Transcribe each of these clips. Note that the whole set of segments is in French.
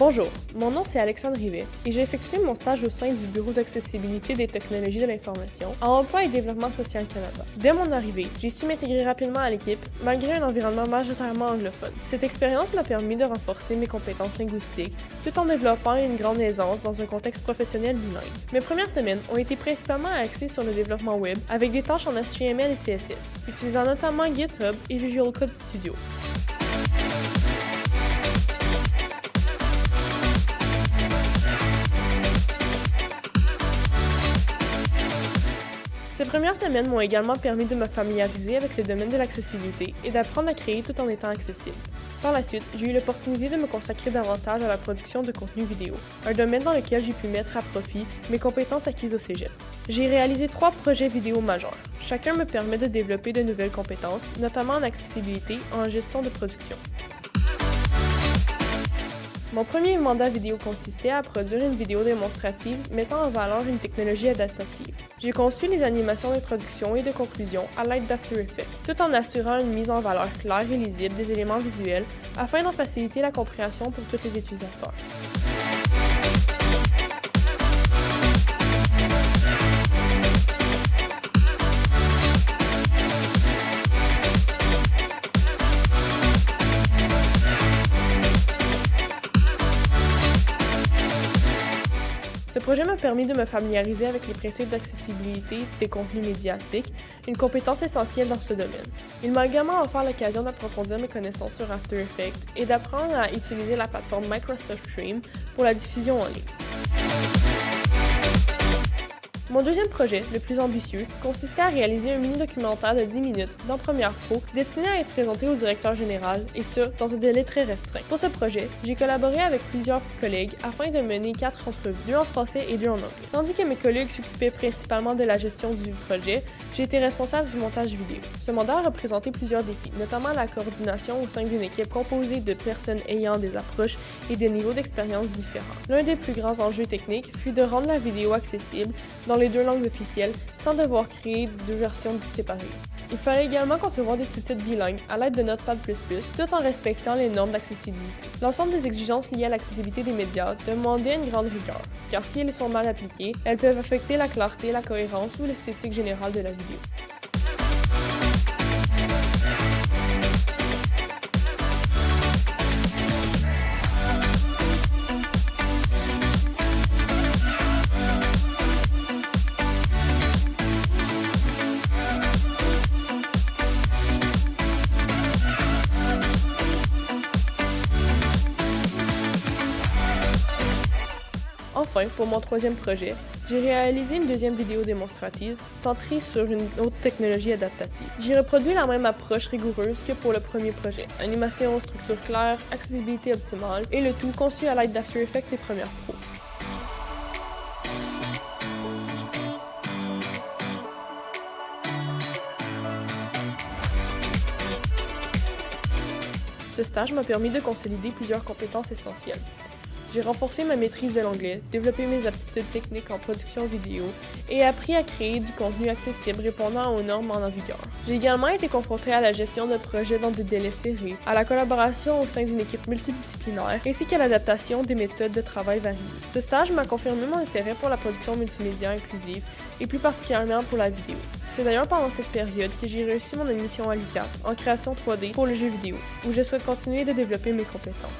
Bonjour, mon nom c'est Alexandre Rivet et j'ai effectué mon stage au sein du Bureau d'accessibilité des technologies de l'information en emploi et développement social Canada. Dès mon arrivée, j'ai su m'intégrer rapidement à l'équipe malgré un environnement majoritairement anglophone. Cette expérience m'a permis de renforcer mes compétences linguistiques tout en développant une grande aisance dans un contexte professionnel bilingue. Mes premières semaines ont été principalement axées sur le développement web avec des tâches en HTML et CSS, utilisant notamment GitHub et Visual Code Studio. Ces premières semaines m'ont également permis de me familiariser avec le domaine de l'accessibilité et d'apprendre à créer tout en étant accessible. Par la suite, j'ai eu l'opportunité de me consacrer davantage à la production de contenu vidéo, un domaine dans lequel j'ai pu mettre à profit mes compétences acquises au cégep. J'ai réalisé 3 projets vidéo majeurs. Chacun me permet de développer de nouvelles compétences, notamment en accessibilité et en gestion de production. Mon premier mandat vidéo consistait à produire une vidéo démonstrative mettant en valeur une technologie adaptative. J'ai conçu les animations d'introduction et de conclusion à l'aide d'After Effects, tout en assurant une mise en valeur claire et lisible des éléments visuels afin d'en faciliter la compréhension pour tous les utilisateurs. Ce projet m'a permis de me familiariser avec les principes d'accessibilité des contenus médiatiques, une compétence essentielle dans ce domaine. Il m'a également offert l'occasion d'approfondir mes connaissances sur After Effects et d'apprendre à utiliser la plateforme Microsoft Stream pour la diffusion en ligne. Mon deuxième projet, le plus ambitieux, consistait à réaliser un mini-documentaire de 10 minutes dans Premiere Pro destiné à être présenté au directeur général, et ce, dans un délai très restreint. Pour ce projet, j'ai collaboré avec plusieurs collègues afin de mener 4 entrevues, 2 en français et 2 en anglais. Tandis que mes collègues s'occupaient principalement de la gestion du projet, j'ai été responsable du montage vidéo. Ce mandat a représenté plusieurs défis, notamment la coordination au sein d'une équipe composée de personnes ayant des approches et des niveaux d'expérience différents. L'un des plus grands enjeux techniques fut de rendre la vidéo accessible dans les 2 langues officielles sans devoir créer 2 versions séparées. Il fallait également concevoir des sous-titres bilingues à l'aide de Notepad++, tout en respectant les normes d'accessibilité. L'ensemble des exigences liées à l'accessibilité des médias demandaient une grande rigueur, car si elles sont mal appliquées, elles peuvent affecter la clarté, la cohérence ou l'esthétique générale de la vidéo. Enfin, pour mon troisième projet, j'ai réalisé une deuxième vidéo démonstrative centrée sur une autre technologie adaptative. J'ai reproduit la même approche rigoureuse que pour le premier projet. Animation, structure claire, accessibilité optimale et le tout conçu à l'aide d'After Effects et Premiere Pro. Ce stage m'a permis de consolider plusieurs compétences essentielles. J'ai renforcé ma maîtrise de l'anglais, développé mes aptitudes techniques en production vidéo et appris à créer du contenu accessible répondant aux normes en vigueur. J'ai également été confronté à la gestion de projets dans des délais serrés, à la collaboration au sein d'une équipe multidisciplinaire ainsi qu'à l'adaptation des méthodes de travail variées. Ce stage m'a confirmé mon intérêt pour la production multimédia inclusive et plus particulièrement pour la vidéo. C'est d'ailleurs pendant cette période que j'ai réussi mon admission à l'UQAM en création 3D pour le jeu vidéo, où je souhaite continuer de développer mes compétences.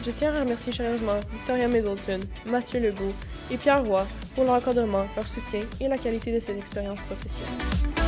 Je tiens à remercier chaleureusement Victoria Middleton, Mathieu Legault et Pierre Roy pour leur encadrement, leur soutien et la qualité de cette expérience professionnelle.